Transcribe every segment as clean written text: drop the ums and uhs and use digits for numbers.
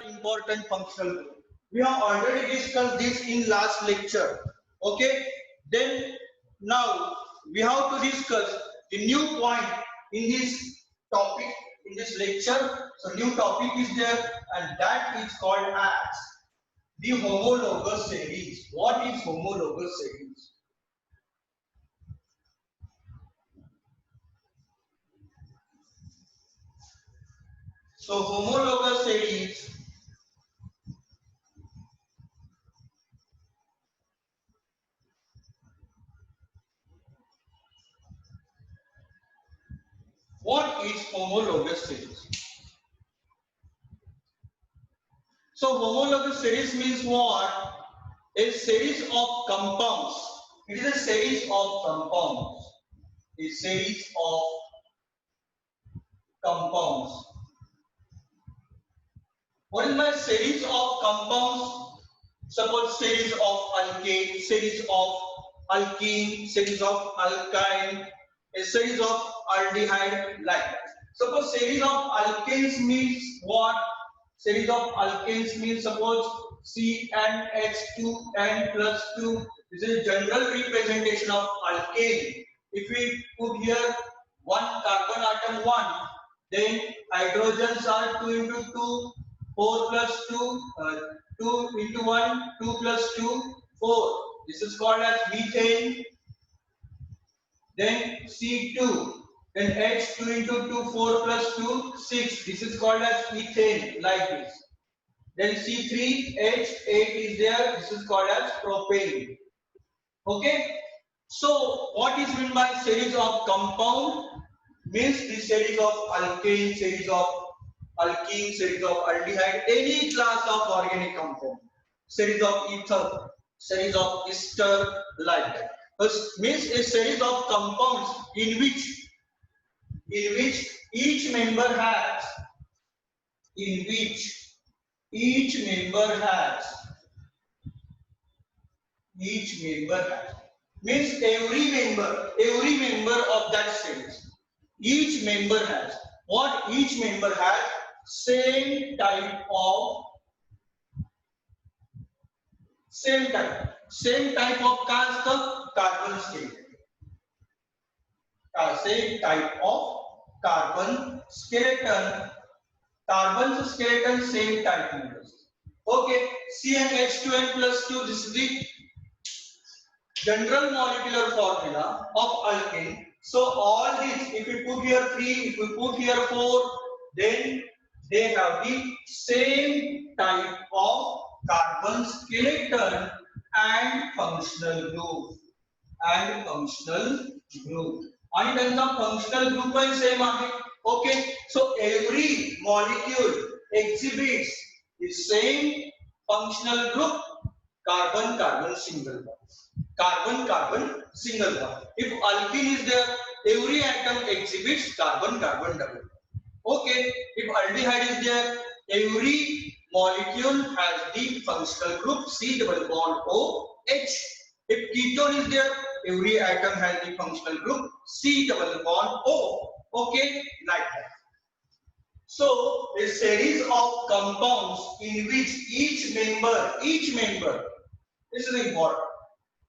important functional group. We have already discussed this in last lecture. Okay. Then now we have to discuss the new point in this topic in this lecture. So new topic is there, and that is called as the homologous series. What is homologous series? So homologous series what is homologous series? So homologous series means what? A series of compounds. It is a series of compounds. A series of compounds. What is my series of compounds? Suppose series of alkane, series of alkene, series of alkyne, a series of aldehyde, like that. Suppose series of alkanes means what? Series of alkanes means suppose CnH2n plus 2. This is general representation of alkane. If we put here one carbon atom 1, then hydrogens are 2 into 2, 4 plus 2, 2 into 1, 2 plus 2, 4. This is called as methane. Then C2. Then H2 into 2, 4 plus 2, 6. This is called as ethane, like this. Then C3, H8 is there. This is called as propane. Okay. So what is meant by series of compound? Means the series of alkane, series of alkene, series of aldehyde, any class of organic compound, series of ether, series of ester, like that. Means a series of compounds in which each member has in which each member has means every member of that series, each member has what? Each member has same type of का असतं carbon skeleton, same type of carbon skeleton, carbon skeleton same type members. Okay, CnH2n plus 2, this is the general molecular formula of alkane. So all these, if we put here 3, if we put here 4, then they have the same type of carbon skeleton and functional group. And त्यांचा functional group पण same आहे. Okay, so every molecule exhibits the same functional group, carbon single bond. Carbon single bond. If alkene is there, every atom exhibits carbon double bond. Okay, if aldehyde is there, every molecule has the functional group C double bond OH. If ketone is there, every atom has the functional group C double bond O. Okay, like that. So a series of compounds in which each member, this is important,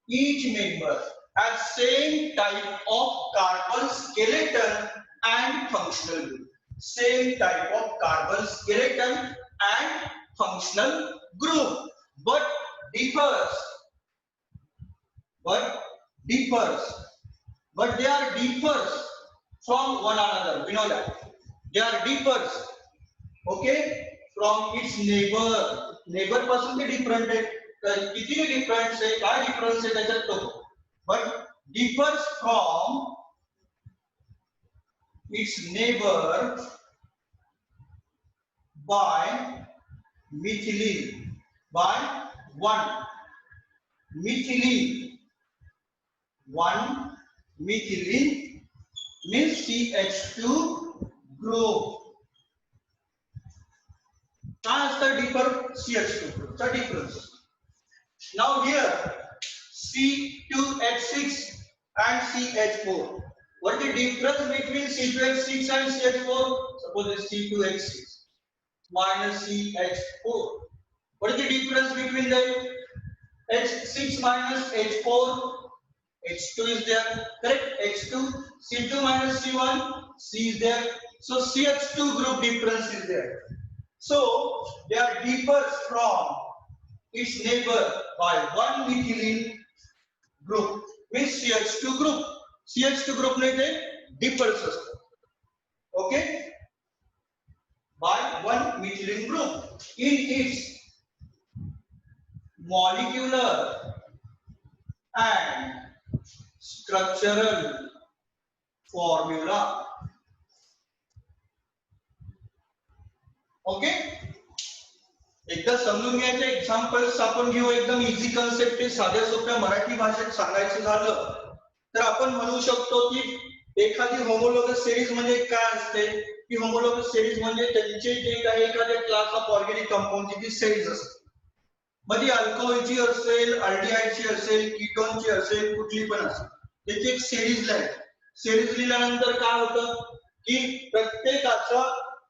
each member has same type of carbon skeleton and functional group. Same type of carbon skeleton and functional group, but differs. But they are differs from one another. We know that they are differs. Okay, from its neighbor पासून ते different आहे. किती difference आहे, काय difference आहे त्याच्यात तो. But differs from its neighbor by methylene, by one methylene means CH2 group. That's the CH2 group, the difference. Now here C2H6 and CH4. What is the difference between C2H6 and CH4? Suppose it's C2H6. minus CH4. What is the difference between them? H6 minus H4, H2 is there, correct? H2, C2 minus C1, C is there. So CH2 group difference is there. So they are differs from its neighbor by one methylene group. Means CH2 group. CH2 group ने ते differs असतं. Okay? By one methylene group in its molecular and structural formula. Okay? एकदा समजून घ्यायचे examples आपण घेऊ. एकदम easy concept आहे. साध्या सोप्या मराठी भाषेत सांगायचं झालं तर आपण म्हणू शकतो की एखादी होमोलॉगस सिरीज म्हणजे काय असते की होमोलॉगस सिरीज म्हणजे त्यांचे जे काही एखाद्या क्लास ऑफ ऑर्गॅनिक कंपाऊंडची ती सिरीज असते. मग ती अल्कोहोलची असेल, अल्डिहाइडची असेल, कीटोनची असेल, कुठली पण असेल त्याची एक सिरीज लिहायची. सिरीज लिहिल्यानंतर काय होतं की प्रत्येकाचा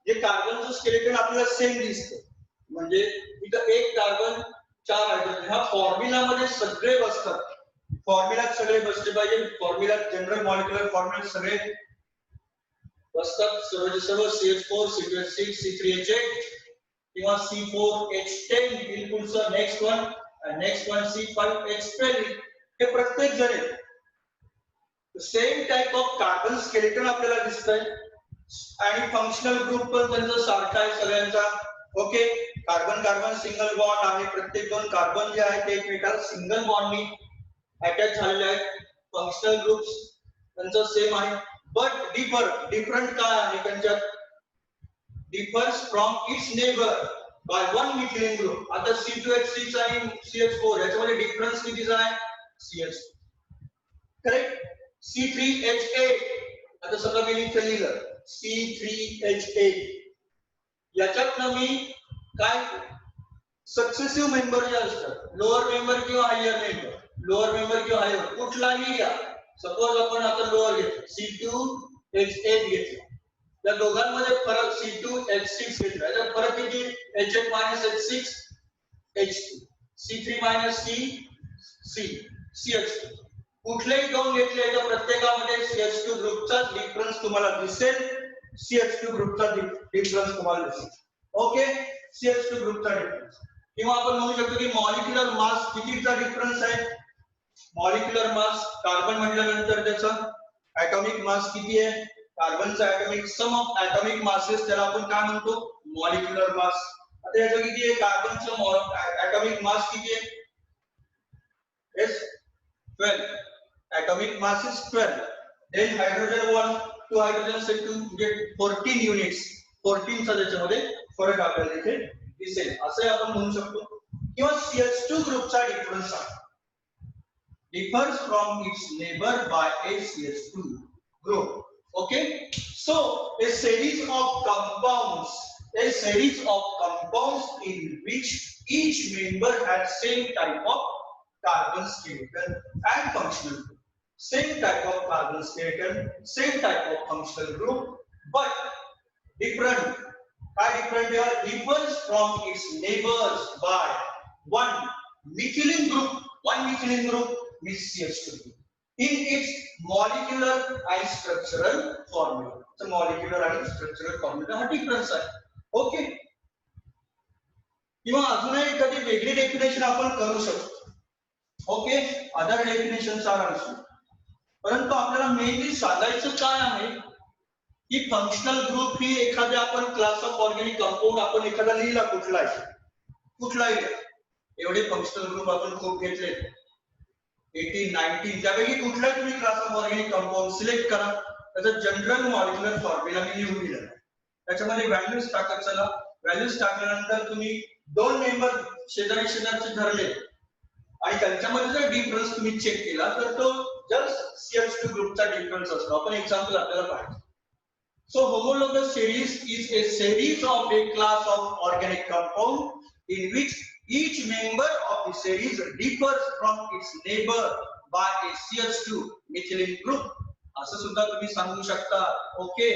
जे कार्बनचं स्केलेटन आपल्याला सेम दिसतं. म्हणजे इथं एक कार्बन 4 हायड्रोजन ह्या फॉर्म्युलामध्ये सगळे बसतात. फॉर्म्युलात सगळे बसले पाहिजे. फॉर्म्युला जनरल मॉलिक्युलर फॉर्म्युला सगळे बसतात. सर्व CH4, C2H6, C3H8 किंवा C4H10 बिलकुल सर. नेक्स्ट वन C5H12 हे प्रत्येक जण same type of carbon skeleton आपल्याला दिसतंय आणि फंक्शनल ग्रुप पण त्यांचा सारखा आहे सगळ्यांचा. Okay, carbon carbon single bond आहे. प्रत्येक दोन कार्बन जे आहेत ते एकमेकाला सिंगल बॉन्डनी अटॅच झालेले आहेत. फंक्शनल ग्रुप्स त्यांचा सेम आहे. बट डिफरंट काय आहे त्यांच्यात? Differs from its neighbour by one methylene group. आता C2H6 आणि CH4 याच्यामध्ये डिफरन्स कितीचा आहे? CH. करेक्ट. C3H8 आता सगळं मी लिहिलं C3H8 याच्यातनं मी काय सक्सेसिव्ह मेंबर जे असतात लोअर मेंबर किंवा हायर मेंबर कुठलाही घ्या. सपोज आपण आता लोअर घेतलं C2H8 घेतलं. त्या दोघांमध्ये फरक C2H6 घेतला. याचा फरक किती? H8 minus H6 H2, C3 minus CH2. कुठलेही दोन घेतले तर प्रत्येकामध्ये CH2 ग्रुपचा डिफरन्स तुम्हाला दिसेल. CH2 ग्रुपचा डिफरन्स तुम्हाला दिसेल. ओके, CH2 ग्रुपचा डिफरन्स. किंवा आपण म्हणू शकतो की मॉलिक्युलर मास कितीचा डिफरन्स आहे? मॉलिक्युलर मास कार्बन म्हटल्यानंतर त्याचा ॲटॉमिक मास किती आहे? कार्बनचा atomic sum of atomic masses त्याला आपण काय म्हणतो? Molecular mass. आता याचं किती आहे? कार्बनचं ॲटॉमिक मास किती आहे? yes 12. atomic mass is 12. then hydrogen 1 to hydrogen 2 get 14 units. 14 चा त्याच्यामध्ये फरक आपल्याला इथे दिसेल. असं आपण म्हणू शकतो. किंवा CH2 ग्रुपचा डिफरन्स आहे. differs from its neighbor by a CH2 group. Okay, so a series of compounds in which each member has same type of carbon skeleton and functional group. Same type of carbon skeleton, same type of functional group, but different. Different are differs from its neighbors by one methylene group. One methylene group is CH2 group. In its molecular and structural formula. So molecular and structural formula हा difference आहे. Okay, किंवा अजून एखादी वेगळी definition आपण करू शकतो. Okay, other definitions are also. परंतु आपल्याला मेनली सांगायचं काय आहे की फंक्शनल ग्रुप ही एखाद्या आपण क्लास ऑफ ऑर्गॅनिक कंपाऊंड आपण एखादा लिहिला कुठलाही एवढे फंक्शनल ग्रुप आपण खूप घेतले 18, 19 त्यापैकी कुठलाही तुम्ही class of organic compound select करा. त्याचा जनरल मॉलिक्युलर फॉर्म्युला मी लिहून दिला. त्याच्यामध्ये व्हॅल्यूज टाका. चला, व्हॅल्यूज टाकल्यानंतर तुम्ही दोन मेंबर शेजारचे धरले आणि त्यांच्यामध्ये जर डिफरन्स तुम्ही चेक केला तर तो जस्ट CH2 ग्रुपचा डिफरन्स असतो. आपण एक्झाम्पल आपल्याला पाहायचं. So homologous series is a series of a class of organic compound in which each member of the series differs from its neighbor by a CH2 methylene group. असं सुद्धा तुम्ही सांगू शकता. ओके,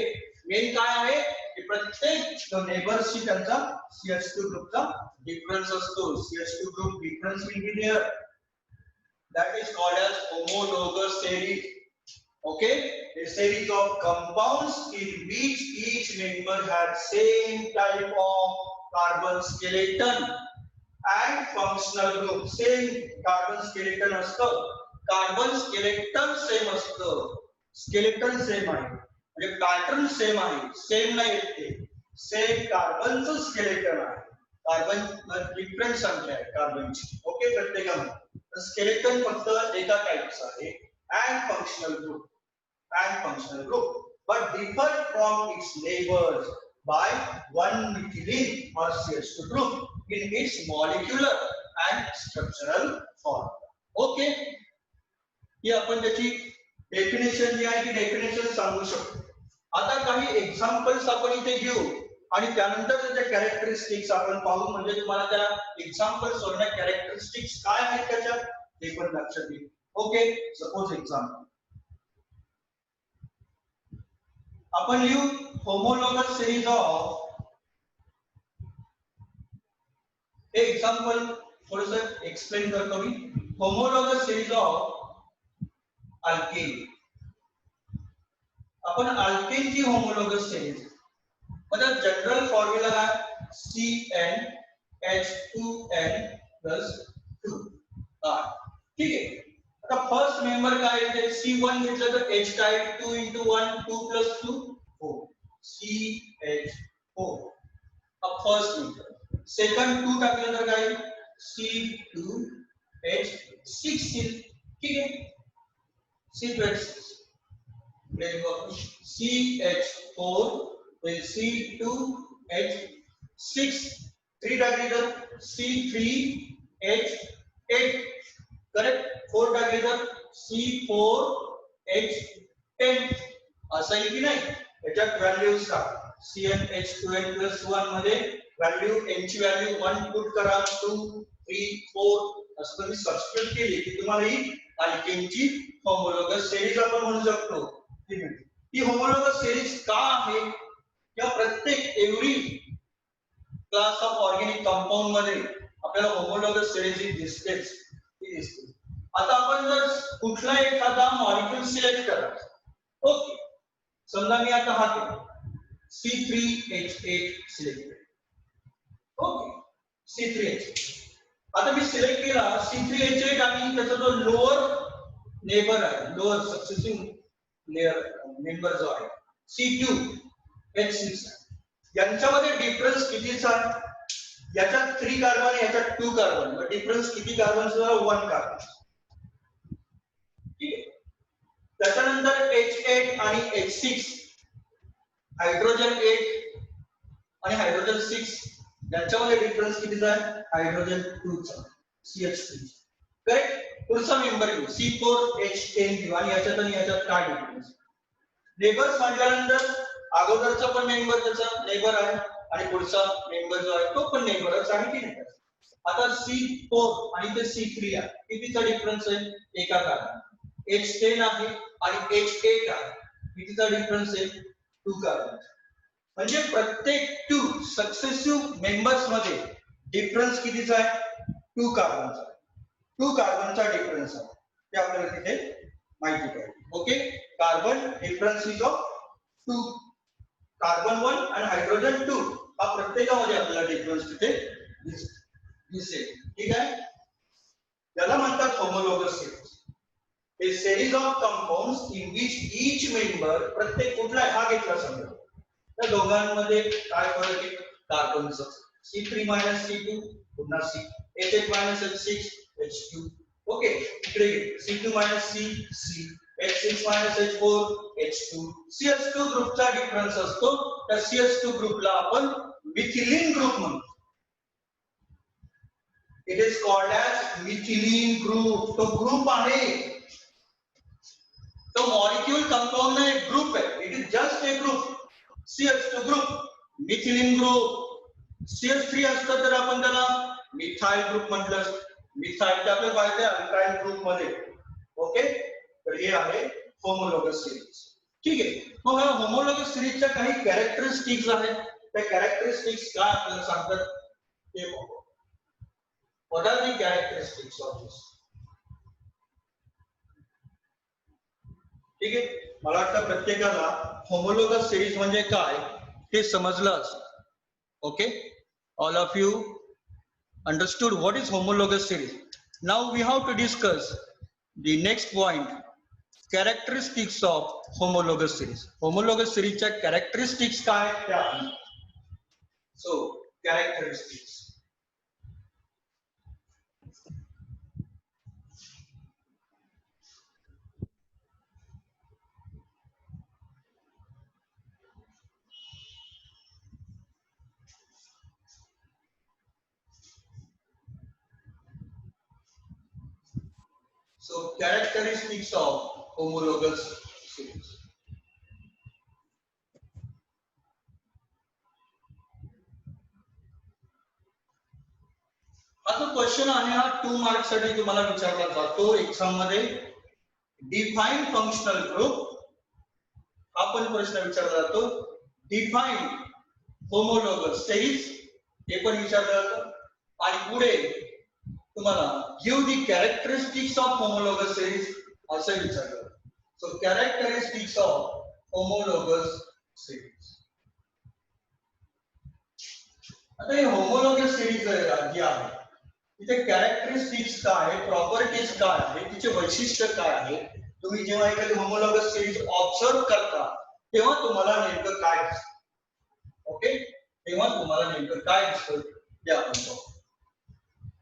मेन काय आहे की प्रत्येक नेबर्सची त्यांचा CH2 ग्रुपचा डिफरन्स असतो. CH2 group difference will be there. That is called as homologous series. Okay, a series of compounds in which each member has same type of carbon skeleton and functional group. Same carbon skeleton असतं. Carbon skeleton same असतं. Skeleton same आहे म्हणजे pattern same आहे. Same नाही ते same कार्बनचं skeleton आहे. Carbon different संख्या आहे कार्बनची. ओके, प्रत्येकामध्ये स्केलेटन फक्त एका टाइपचं आहे. and functional group but differ from its neighbors by one methylene or CH2 group in its molecular and structural form. Okay, ही आपण त्याची डेफिनेशन जी आहे ती डेफिनेशन सांगू शकतो. आता काही एक्झाम्पल्स आपण इथे घेऊ आणि त्यानंतर त्याच्या कॅरेक्टरिस्टिक्स आपण पाहू. म्हणजे तुम्हाला त्या एक्झाम्पल्स वरच्या कॅरेक्टरिस्टिक्स काय आहेत त्याच्यात ते पण लक्षात येईल. ओके, सपोज एक्झाम्पल आपण लिहू होमोलॉगस सिरीज ऑफ. हे एक्झाम्पल थोडंसं एक्सप्लेन करतो मी. Homologous series of alkane. आपण अल्केनची होमोलॉगस सिरीज मतलब जनरल फॉर्म्युला काय CnH2n+2. ठीक आहे. आता फर्स्ट मेंबर काय आहे C1 घेतलं तर H type 2 into 1 2 plus 2 4 CH4 अब फर्स्ट मेंबर. सेकंड 2 टाकलं तर काय C2H6. ठीक आहे, C2H6 CH4 will C2H6. 3 टाकली तर C3H8. करेक्ट. 4 टाकली तर C4H10. असं आहे की नाही. याच्यात व्हॅल्यूज टाक. CnH2n+1 मध्ये व्हॅल्यू n ची व्हॅल्यू 1 पुट करा 2 3 4 असं तुम्ही सबस्टिट्यूट केली की तुम्हाला ही अल्केनची होमोलॉगस सिरीज आपण म्हणू शकतो. ही होमोलॉगस सिरीज का आहे किंवा प्रत्येक every class of organic compound मध्ये आपल्याला होमोलॉगस सिरीज दिसतेच. आता आपण जर कुठला एखादा मॉलिक्यूल सिलेक्ट करायचा. ओके, समजा मी आता हा केला C3H8 सिलेक्ट. ओके, C3H8 आता मी सिलेक्ट केला C3H8 आणि त्याचा जो लोअर नेबर आहे लोअर सक्सेसिव्ह लेअर मेंबर जो आहे C2H6 यांच्यामध्ये डिफरन्स कितीचा आहे. याच्यात 3 कार्बन याच्यात 2 कार्बन. मग डिफरन्स किती कार्बनचा 1 कार्बन. ठीक आहे. त्याच्यानंतर H8 आणि H6 हायड्रोजन 8 आणि हायड्रोजन 6 यांच्यामध्ये डिफरन्स कितीचा आहे हायड्रोजन 2 चा CH3. करेक्ट. पुढचा मेंबर घेऊ C4H10 घेऊ आणि याच्यात आणि याच्यात काय डिफरन्स. नेबर्स म्हटल्यानंतर अगोदरचा पण मेंबर त्याचा नेबर आहे आणि पुढचा मेंबर जो आहे तो पण नेबरच आहे की नाही. आता C4 आणि ते C3 आहे. कितीचा डिफरन्स आहे एका कार्बन. H10 आहे आणि H8 आहे. कितीचा डिफरन्स आहे 2 कार्बन. म्हणजे प्रत्येक 2 सक्सेसिव्ह मेंबर्स मध्ये डिफरन्स कितीचा आहे 2 कार्बनचा. 2 कार्बनचा डिफरन्स आहे ते आपल्याला तिथे माहिती पाहिजे. Okay, carbon difference is of 2 carbon 1 आणि हायड्रोजन 2 हा प्रत्येकामध्ये आपल्याला डिफरन्स तिथे दिसेल. ठीक आहे. त्याला म्हणतात homologous series. A series of compounds in which each member प्रत्येक कुठला हा घेतला समजा त्या दोघांमध्ये काय फरक आहे कार्बनचा. C3 - C2 पुन्हा C H8 - H6 H2. Okay, इकडे C2 - C C H6 - H4 H2. CH2 ग्रुपचा डिफरन्स असतो. त्या CH2 ग्रुपला आपण मिथिलीन ग्रुप म्हणतो. It is called as methylene group. तो ग्रुप आहे. तो मॉलिक्यूल कंपाउंड में एक ग्रुप है. It is just a group. CH2 group methylene group. CH3 असतं तर आपण त्याला मिथाइल ग्रुप म्हटलं. मिथाइल ते आपल्याला पाहिजे अल्काइल ग्रुप मध्ये. ओके, तर हे आहे होमोलॉगस सिरीज. ठीक आहे. मग ह्या होमोलॉगस सिरीजच्या काही कॅरेक्टरिस्टिक्स आहेत. त्या कॅरेक्टरिस्टिक्स काय आपल्याला सांगतात ते बघू. What are the characteristics of this? ठीक आहे. मला वाटतं प्रत्येकाला होमोलॉगस सिरीज म्हणजे काय हे समजलं असेल. Okay, all of you understood what is homologous series. Now we have to discuss the next point, characteristics of homologous series. Homologous series च्या characteristics काय त्या. So characteristics. So characteristics of homologous series. हा जो question आहे हा 2 marks साठी तुम्हाला विचारला जातो एक्झाम मध्ये. डिफाइन फंक्शनल ग्रुप हा पण प्रश्न विचारला जातो. डिफाइन होमोलॉगस सिरीज हे पण विचारलं जातं. आणि पुढे तुम्हाला give the characteristics of homologous series असं विचारलं. So characteristics of homologous series. आता हे होमोलॉगस सिरीज जी आहे तिथे कॅरेक्टरिस्टिक्स काय आहे, प्रॉपर्टीज काय आहे, तिचे वैशिष्ट्य काय आहे, तुम्ही जेव्हा एखादी होमोलॉगस सिरीज ऑब्झर्व करता तेव्हा तुम्हाला नेमकं काय दिसतं. ओके, तेव्हा तुम्हाला नेमकं काय दिसतं ते आपण पाहू.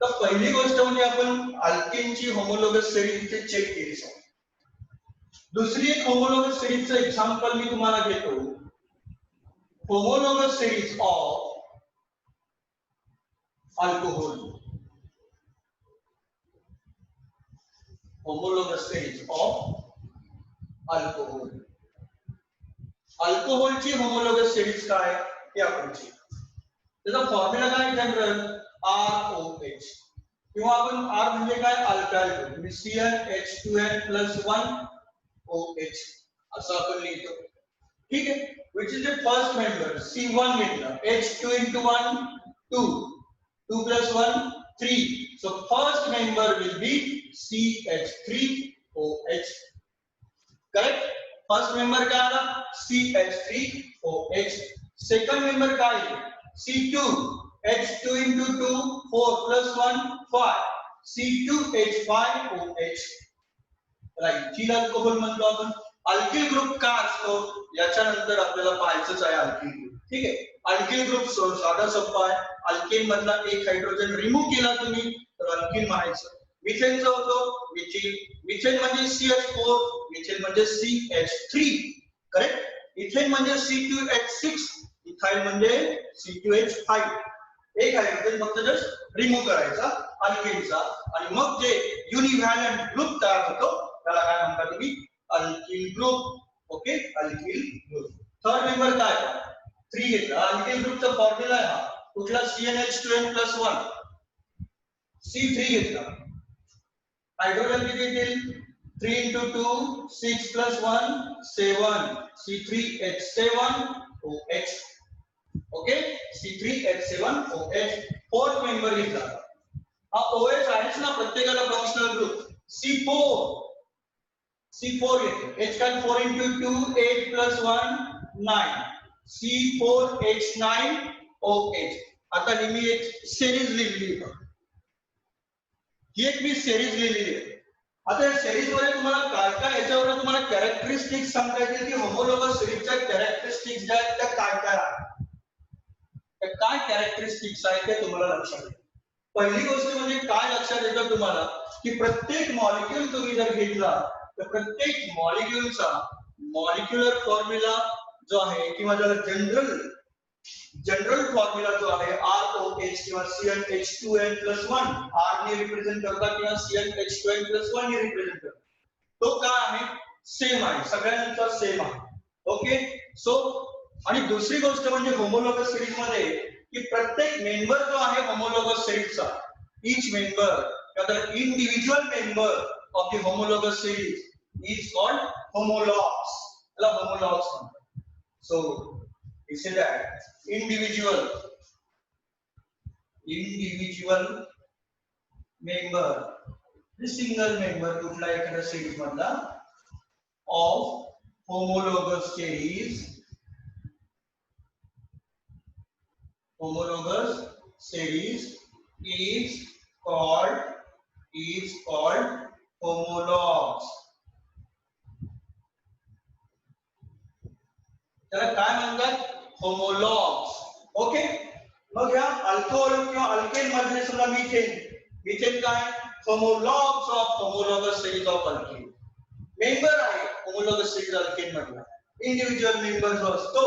तर पहिली गोष्ट म्हणजे आपण अल्केनची होमोलॉगस सिरीज इथे चेक केली आहे. दुसरी एक होमोलॉगस सिरीजचं एक्झाम्पल मी तुम्हाला देतो. Homologous series of alcohol. Homologous series of alcohol. अल्कोहोलची होमोलॉगस सिरीज काय ते आपण चेक. त्याचा फॉर्म्युला काय जनरल ROH किंवा आपण R म्हणजे काय अल्काइल ग्रुप CnH2n+1OH असं आपण लिहितो. ठीक आहे. which is the first member C1 घेतला H2 into 1 2 2 plus 1 3. So first member will be CH3OH. correct. First member काय आला CH3OH. सेकंड मेंबर काय C2 H2 into 2 4 plus 1 5 C2H5OH. Right. Ethyl alcohol म्हणतो आपण. अल्किल ग्रुप का असतो याच्यानंतर आपल्याला पाहायचंच आहे अल्किल ग्रुप. ठीक आहे. अल्किल ग्रुप साधा सोपा आहे. अल्केन मधला एक हायड्रोजन रिमूव्ह केला तुम्ही तर अल्किल म्हणायचं. मिथेनचं होतो मिथिल. मिथेन म्हणजे CH4, मिथेन म्हणजे CH3. करेक्ट. इथेन म्हणजे C2H6, इथाइल म्हणजे C2H5. एक हायड्रोजन फक्त जस्ट रिमूव्ह करायचा अल्केनचा आणि मग जे युनिव्हॅलंट ग्रुप तयार होतो त्याला काय म्हणतात तुम्ही alkyl group. Okay, alkyl group. Third member काय 3 घेतला. अल्किल ग्रुपचा फॉर्म्युला आहे हा कुठला CnH2n+1. C3 घेतला. हायड्रोजन किती येतील 3 into 2 6 plus 1 7 C3H7OH. Okay, C3H7OH. Fourth member घेतला. हा OH आहेच ना प्रत्येकाला फंक्शनल ग्रुप. C4 घेतला. H काय 4 into 2 8 plus 1 9 C4H9OH. आता ही मी एक सिरीज लिहिली आहे. ही एक मी सिरीज लिहिलेली आहे. आता या सिरीज मध्ये तुम्हाला काय काय याच्यावर तुम्हाला कॅरेक्टरिस्टिक्स सांगता येतील की होमोलॉगस सिरीजच्या कॅरेक्टरिस्टिक्स ज्या आहेत त्या काय काय आहेत. त्या काय कॅरेक्टरिस्टिक्स आहेत ते तुम्हाला लक्षात येईल. पहिली गोष्ट म्हणजे काय लक्षात येतं तुम्हाला की प्रत्येक मॉलिक्यूल तुम्ही जर घेतला तर प्रत्येक मॉलिक्यूलचा मॉलिक्युलर फॉर्म्युला जो आहे किंवा ज्याला जनरल फॉर्म्युला जो आहे ROH किंवा CnH2n+1 R ने रिप्रेझेंट करता किंवा CnH2n+1 ने रिप्रेझेंट करता तो काय आहे सेम आहे. सगळ्यांचा सेम आहे. ओके. सो आणि दुसरी गोष्ट म्हणजे होमोलॉगस सिरीज मध्ये की प्रत्येक मेंबर जो आहे homologous सिरीजचा each member or the individual member of the homologous series is called homologs. त्याला homologs म्हणतात. So we say that individual member, the single member कुठला एखाद्या series मधला of homologous series is called homologs. त्याला काय म्हणतात? homologs. Okay, मग या अल्कोहोल किंवा अल्केन मध्ये समजा मिथेन काय? homologs of homologous series of alkene. Member आहे homologous series alkene मधला. इंडिव्हिज्युअल मेंबर जो असतो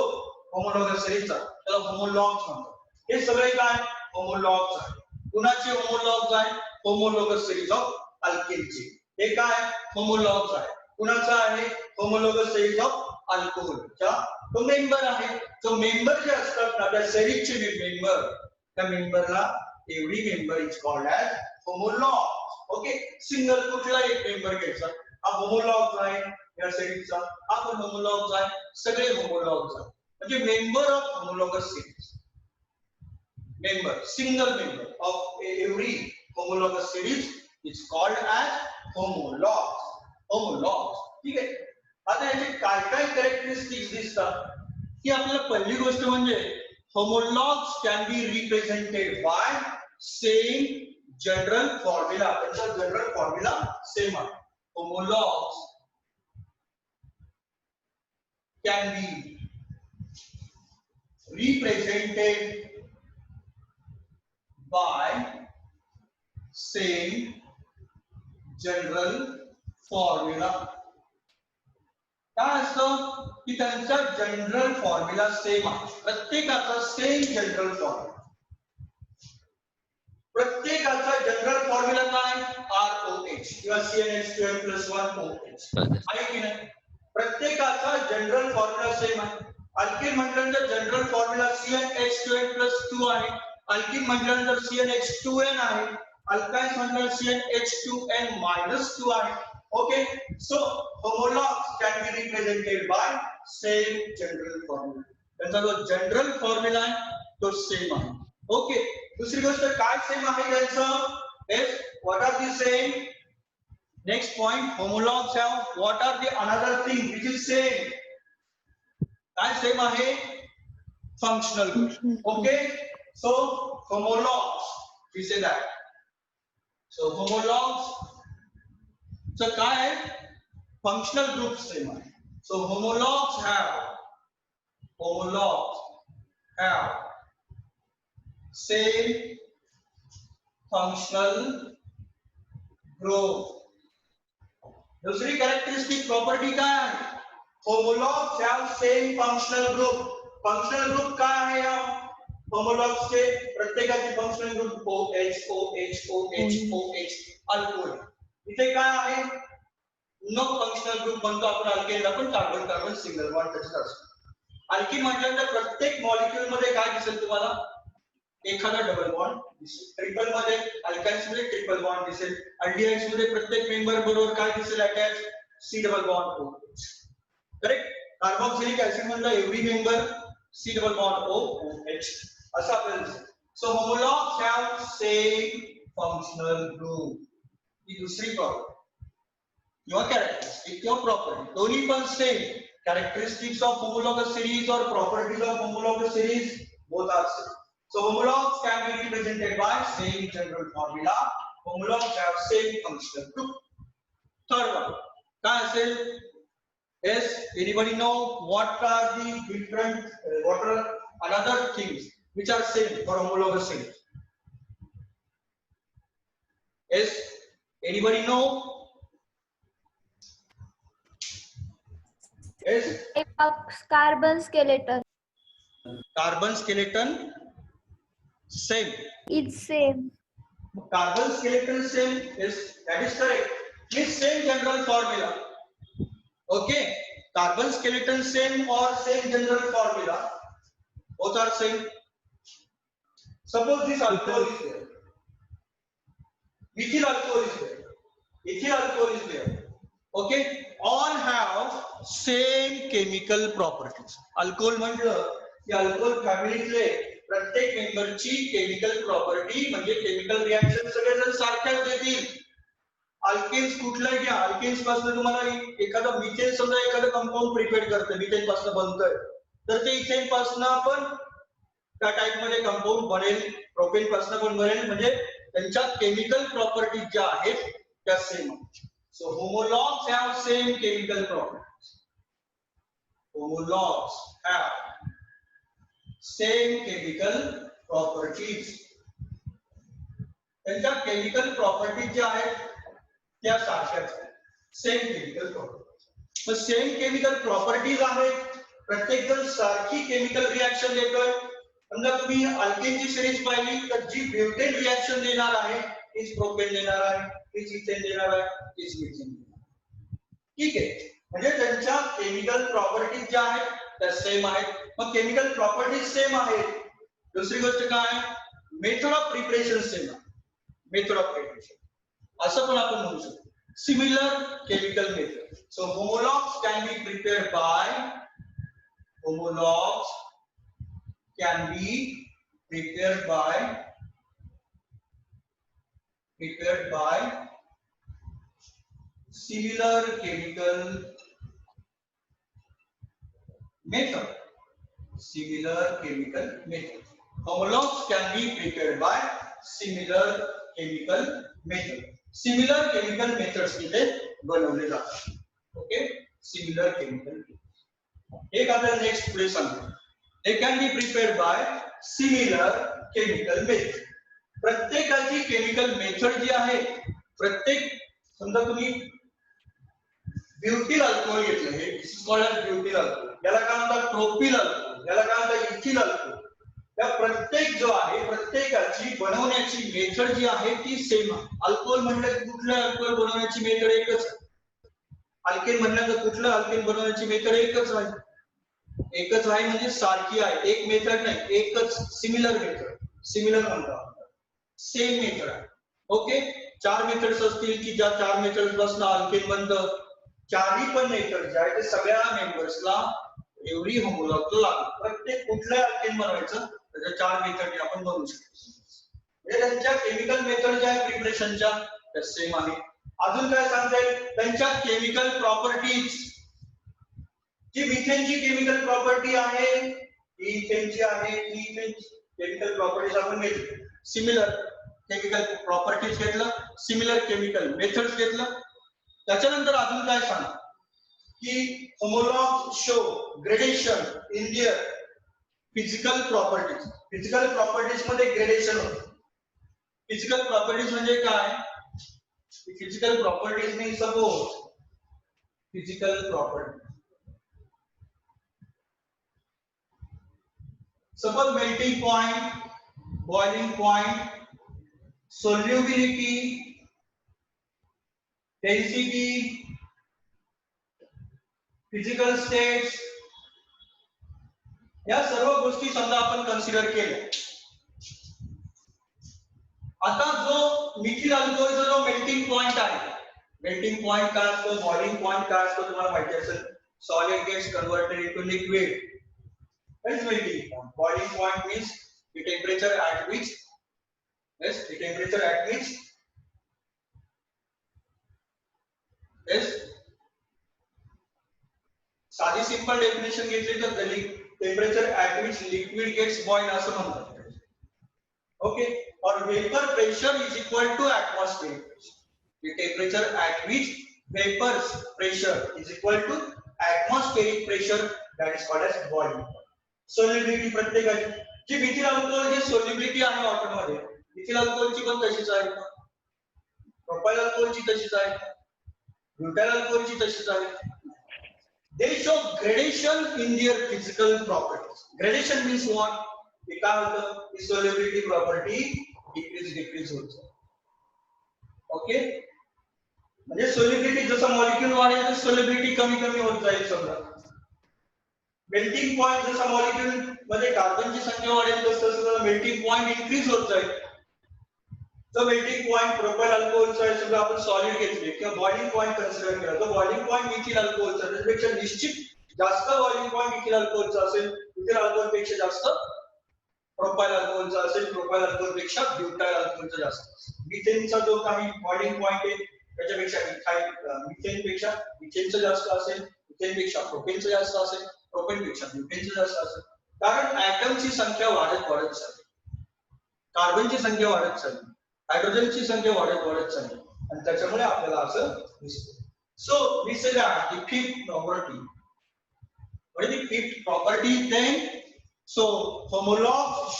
homologous series चा त्याला homologs म्हणतात. हे सगळे काय? homologs आहे. कुणाचे homologs आहे? homologous series of alkene चे. हे काय? homologs आहे. कुणाचा आहे? homologous series of alcohol चा तो मेंबर आहे. जो मेंबर जे असतात ना त्या सेरीजचे मेंबर, त्या मेंबरला every member is called as homologs. Okay, single कुठला एक मेंबर घ्यायचा, हा homologs आहे या सेरीजचा, हा पण homologs आहे, सगळे homologs आहे. म्हणजे member of homologous series, member, single member of every homologous series is called as homologs. ठीक आहे. आता याचे काय काय कॅरेक्टरिस्टिक्स दिसतात की आपल्याला पहिली गोष्ट म्हणजे homologs can be represented by same general formula. त्यांचा जनरल फॉर्म्युला सेम आहे. homologs can be represented by same general formula. काय असतं की त्यांचा जनरल फॉर्म्युला सेम आहे. प्रत्येकाचा सेम जनरल फॉर्म्युला. प्रत्येकाचा जनरल फॉर्म्युला काय? ROH किंवा CnH2n+1OH आहे की नाही? प्रत्येकाचा जनरल फॉर्म्युला सेम आहे. अल्केन म्हटल्यानंतर जनरल फॉर्म्युला CnH2n+2 आहे. अल्कीन म्हटल्यानंतर CnH2n आहे. अल्काइन्स म्हटल्यानंतर CnH2n-2 आहे. Okay, so homologs can be represented by same general formula. त्यांचा जो जनरल फॉर्म्युला आहे तो सेम आहे. ओके, दुसरी गोष्ट काय सेम आहे त्यांचं? Yes, what are the same? Next point, homologs have what are the another thing which is same? काय सेम आहे? Functional group. Okay, so homologs, we say that. So homologs so काय आहे? Functional group same आहे. So homologs have same functional group. दुसरी characteristic property काय आहे? homologs have same functional group. Functional group काय आहे या homologs चे? प्रत्येकाची फंक्शनल ग्रुप OH अल्कोहोल. इथे काय आहे? नो फंक्शनल ग्रुप म्हणतो आपण अल्केनला, पण कार्बन कार्बन सिंगल बॉन्ड त्याच्यात असतो. अल्कीन म्हटल्यानंतर प्रत्येक मॉलिक्यूल मध्ये काय दिसेल तुम्हाला? एखादा डबल बॉन्ड दिसेल. ट्रिपल मध्ये अल्काइन्स मध्ये ट्रिपल बॉन्ड दिसेल. अल्डिहाइड्स मध्ये प्रत्येक मेंबर बरोबर काय दिसेल? Attach C double bond OH. Correct. Carboxylic acid म्हणलं every member C double bond OH असं आपल्याला दिसेल. So homologs have same functional group. ही दुसरी प्रॉपर्टी किंवा कॅरेक्टरिस्टिक किंवा प्रॉपर्टी दोन्ही पण same. Characteristics of homologous series or properties of homologous series both are same. So homologs can be represented by same general formula. Homologs have same functional group. Third one काय असेल? Yes, anybody know what are the different what are another things which are same for homologous series? Yes, anybody know? Yes. Carbon skeleton. Carbon skeleton same. It's same. Carbon skeleton same. Yes, that is correct. Means same general formula. Okay. Carbon skeleton same or same general formula. Both are same. Suppose this alcohol is there. Methyl alcohol is there. Ethyl alcohol is there. Okay, all have same chemical properties. Alcohol म्हटलं की alcohol फॅमिलीतले प्रत्येक मेंबरची chemical property म्हणजे chemical reaction सगळेजण सारख्याच देतील. Alkanes कुठलं घ्या, अल्केन्स पासून तुम्हाला एखादा मिथेन, समजा एखादं कंपाऊंड प्रिपेअर करतं, मिथेन पासून बनतंय, तर ते इथेन पासून पण त्या टाइप मध्ये कंपाऊंड बनेल, प्रोपेन पासून पण बनेल, म्हणजे त्यांच्या केमिकल प्रॉपर्टीज ज्या आहेत त्या सेम आहेत. So homologs have same chemical properties. Homologs have same chemical properties. त्यांच्या केमिकल प्रॉपर्टीज ज्या आहेत त्या सारख्याच आहेत, सेम केमिकल प्रॉपर्टीज. मग सेम केमिकल प्रॉपर्टीज आहेत, प्रत्येक जण सारखी केमिकल रिॲक्शन देतोय. समजा तुम्ही अल्केनची सिरीज पाहिली तर जी ब्युटेन रिॲक्शन देणार आहे तीच प्रोपेन देणार आहे, तीच इथेन देणार आहे, तीच मिथेन देणार आहे. ठीक आहे, म्हणजे त्यांच्या केमिकल प्रॉपर्टीज ज्या आहेत त्या सेम आहेत. मग केमिकल प्रॉपर्टीज सेम आहेत, दुसरी गोष्ट काय, मेथड ऑफ प्रिपरेशन सेम आहे. मेथड ऑफ प्रिपरेशन असं पण आपण म्हणू शकतो, similar chemical method. So homologs can be prepared by, homologs can be prepared by similar chemical method. Similar chemical method. Homologs can be prepared by similar chemical method. Similar chemical methods इथे बनवले जातात. Okay, similar chemical methods. एक आपल्याला next पुढे सांगतो, they can be prepared by similar chemical method. प्रत्येकाची chemical method जी आहे, प्रत्येक, समजा तुम्ही ब्युटिल अल्कोहोल घेतलं, हे दिस इज कॉल्ड एज ब्युटिल अल्कोहोल, याला काय म्हणतात प्रोपिल अल्कोहोल, याला काय म्हणतात इथिल अल्कोहोल. या प्रत्येक जो आहे प्रत्येकाची बनवण्याची मेथड जी आहे ती सेम आहे. अल्कोहोल म्हणलं की कुठलं अल्कोहोल बनवण्याची मेथड एकच आहे. अल्केन म्हणलं तर कुठलं अल्केन बनवण्याची मेथड एकच आहे. एकच आहे म्हणजे सारखी आहे, एक मेथड नाही, एकच सिमिलर मेथड. सिमिलर म्हणतात, सेम मेथड आहे. ओके, चार मेथड्स असतील की ज्या चार मेथड्स पासून अल्केन बनतं, चारही पण मेथड जे आहे ते सगळ्या मेंबर्सला एवढी होमोलॉग लागेल. प्रत्येक कुठल्या अल्केन बनवायचं त्याच्या चार मेथड आपण बनवू शकतो. म्हणजे त्यांच्या केमिकल मेथड ज्या आहे प्रिपरेशनच्या त्या सेम आहे. अजून काय सांगता येईल, त्यांच्या केमिकल प्रॉपर्टीज, जी मिथेनची केमिकल प्रॉपर्टी आहे ती इथेनची आहे, ती इथेनची केमिकल प्रॉपर्टीज आपण घेतली. सिमिलर केमिकल प्रॉपर्टीज घेतलं, सिमिलर केमिकल मेथड्स घेतलं. त्याच्यानंतर अजून काय सांग की homolog show gradation in their physical properties. Physical properties मध्ये ग्रेडेशन होतं. फिजिकल प्रॉपर्टीज म्हणजे काय, physical properties mean suppose physical property, suppose melting point, boiling point, solubility, density, physical states, या सर्व गोष्टी समजा आपण कन्सिडर केल्या. आता जो मिथिल अल्कोहोलचा जो मेल्टिंग पॉइंट आहे, मेल्टिंग पॉइंट काय असतो, बॉइलिंग पॉइंट काय असतो तुम्हाला माहिती असेल, solid gets converted into liquid. That is melting point. Boiling point means the temperature at which, yes, the temperature at which, yes, साधी सिंपल डेफिनेशन घेतली तर the temperature at which liquid gets boiled असं म्हणतात. Okay, or vapor pressure is equal to atmospheric pressure. The temperature at which vapor's pressure is equal to atmospheric pressure, that is called as boiling point. Solubility प्रत्येकाची, जी methyl अल्कोहोलची solubility आहे वॉटरमध्ये, methyl अल्कोहोलची पण तशीच आहे, propyl अल्कोहोलची तशीच आहे, butyl अल्कोहोलची तशीच आहे. दे show gradation in their physical properties. Gradation means what, हे काय होतं, की सोल्युबिलिटी प्रॉपर्टी डिक्रीज होत. ओके, म्हणजे सोल्युबिलिटी जसं मॉलिक्यूल वाढेल तर सोल्युबिलिटी कमी कमी होत जाईल. समजा मेल्टिंग पॉइंट जसा मॉलिक्यूल मध्ये कार्बनची संख्या वाढेल तसं मेल्टिंग पॉइंट इन्क्रीज होत जाईल. तर मेल्टिंग पॉइंट प्रोपाइल अल्कोहोलचा आहे सगळं आपण सॉलिड घेतले किंवा बॉइलिंग पॉइंट कन्सिडर केला तर बॉइलिंग पॉइंट इथिल अल्कोहोलचा त्याच्यापेक्षा निश्चित जास्त बॉइलिंग पॉइंट इथिल अल्कोहोलचा असेल इथिल अल्कोहोलपेक्षा जास्त प्रोपाइल अल्कोहोलचा असेल प्रोपाइल अल्कोहोलपेक्षा ब्युटाइल अल्कोहोलचा जास्त मिथेनचा जो काही बॉइलिंग पॉइंट आहे त्याच्यापेक्षा मिथेनपेक्षा मिथेनचं जास्त असेल मिथेनपेक्षा प्रोपेनचं जास्त असेल प्रोपेनपेक्षा ब्युटेनचं जास्त असेल कारण ऍटमची संख्या वाढत चालली कार्बनची संख्या वाढत चालली हायड्रोजनची संख्या वाढत चालली आणि त्याच्यामुळे आपल्याला असं दिसतं so we say that the fifth property what is the fifth property then so homologues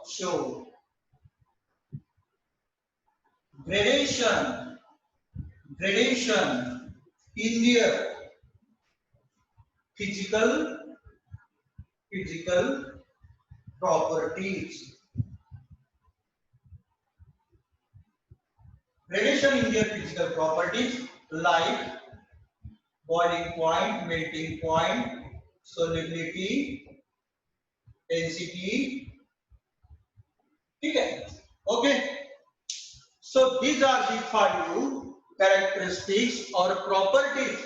show gradation in their physical properties gradation in their physical properties like boiling point, melting point, solubility, density. ठीक है? Okay. So these are the 5 characteristics or properties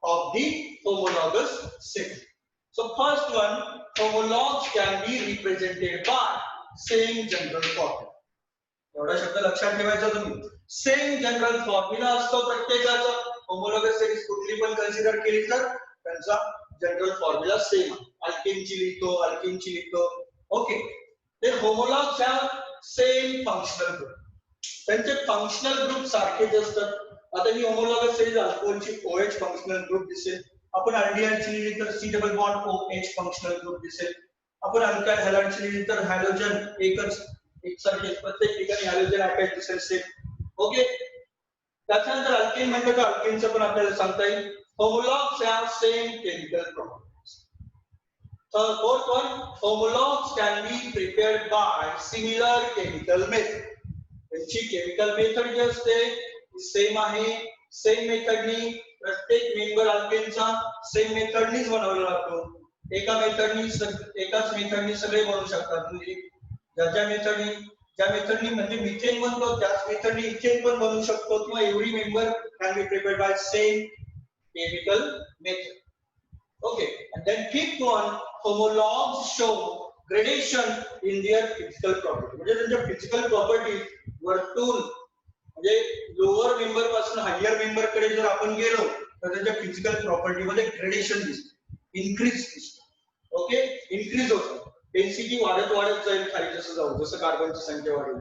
of the homologous series. So first one, homologues can be represented by same general formula. एवढा शब्द लक्षात ठेवायचा तुम्ही same general formula असतो प्रत्येकाचा homologous series कुठली पण कन्सिडर केली तर त्यांचा जनरल फॉर्म्युला सेम अल्केनची लिहितो ओके ते homologs have same functional group त्यांचे फंक्शनल ग्रुप सारखेच असतात आता ही होमोलॉगस सिरीज अल्कोहलची OH फंक्शनल ग्रुप दिसेल आपण अल्डिहाइडची लिहिली तर C double bond OH functional group दिसेल आपण अल्काइल हॅलाइडची लिहिली तर हॅलोजन एकसारखे प्रत्येक ठिकाणी हॅलोजन अटॅच दिसेल सेम ओके त्याच्यानंतर अल्केन म्हणजे तर अल्केनचं पण आपल्याला सांगता येईल homologues have same chemical properties fourth one homologues can be prepared by similar chemical method त्यांची केमिकल मेथड जी असते सेम आहे सेम मेथडनी प्रत्येक मेंबर अल्केनचा सेम मेथडनीच बनवला जातो एकाच मेथडनी सगळे बनवू शकतात म्हणजे ज्या मेथडनी म्हणजे मिथेन बनतो त्याच मेथडनी इथेन पण बनवू शकतो किंवा every member can be prepared by same chemical method okay and then fifth one homologues show gradation in their physical property म्हणजे त्यांच्या फिजिकल प्रॉपर्टी वरतून म्हणजे लोअर मेंबर पासून हायर मेंबर कडे जर आपण गेलो तर त्यांच्या फिजिकल प्रॉपर्टी मध्ये ग्रेडेशन दिसते इन्क्रीज दिसते ओके इन्क्रीज होतो डेन्सिटी वाढत जाईल खाली जसं जाऊ जसं कार्बनची संख्या वाढेल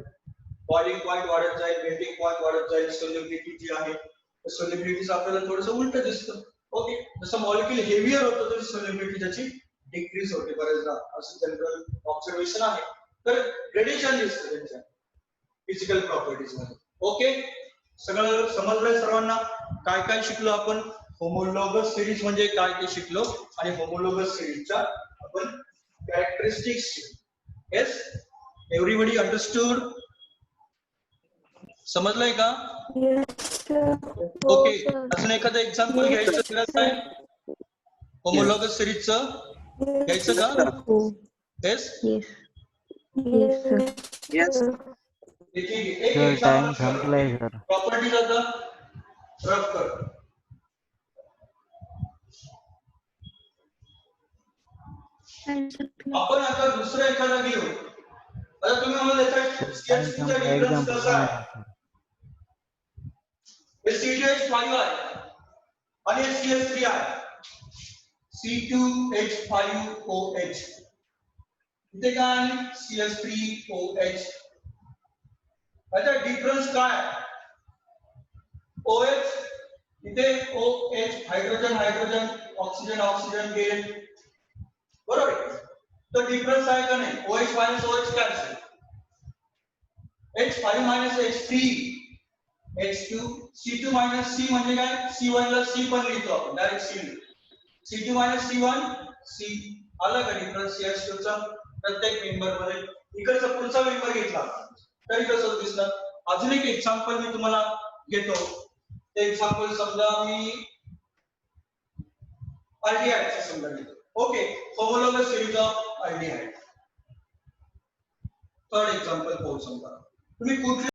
बॉइलिंग पॉइंट वाढत जाईल मेल्टिंग पॉइंट वाढत जाईल सोल्युबिलिटी जी आहे सोल्युबिलिटीचं आपल्याला थोडंसं उलट दिसतं ओके जसं मॉलिक्यूल हेवियर होतं तरी सोल्युबिलिटी त्याची डिक्रीज होते बरेचदा असं जनरल ऑब्झर्वेशन आहे तर ग्रेडेशन दिसतं त्यांच्या फिजिकल प्रॉपर्टीज मध्ये ओके सगळं समजलंय सर्वांना काय काय शिकलो आपण होमोलॉगस सिरीज म्हणजे काय ते शिकलो आणि होमोलॉगस सिरीजच्या आपण characteristics yes everybody understood समजलंय का ओके अजून एखादं एक्झाम्पल घ्यायचं गरज आहे होमोलॉगस सिरीजचं घ्यायचं का येस यस एक सर टाइम एक्झाम्पल संपलाय सर प्रॉपर्टीज आता रफ कर आपण आता दुसरं एखादा घेऊ आता तुम्ही मला याचा CH2 चा डिफरन्स कसा आहे हे C2H5 आहे आणि हे CH3 आहे C2H5OH इथे काय आहे CH3OH याचा डिफरन्स काय OH इथे OH हायड्रोजन ऑक्सिजन गेले बरोबर तो डिफरन्स आहे का नाही OH minus OH cancel H5 minus H3 H2 C2 minus C म्हणजे काय C1 ला C पण लिहितो आपण direct C C2 minus C1 C आला का डिफरन्स CH2 चा प्रत्येक मेंबर मध्ये इकडचा पुढचा मेंबर घेतला तरी कसं दिसणार अजून एक एक्झाम्पल मी तुम्हाला घेतो ते एक्झाम्पल समजा मी अल्डिहाइडचं समजा घेतो okay homologous series of aldehyde third example पाहू समजा तुम्ही कुठल्या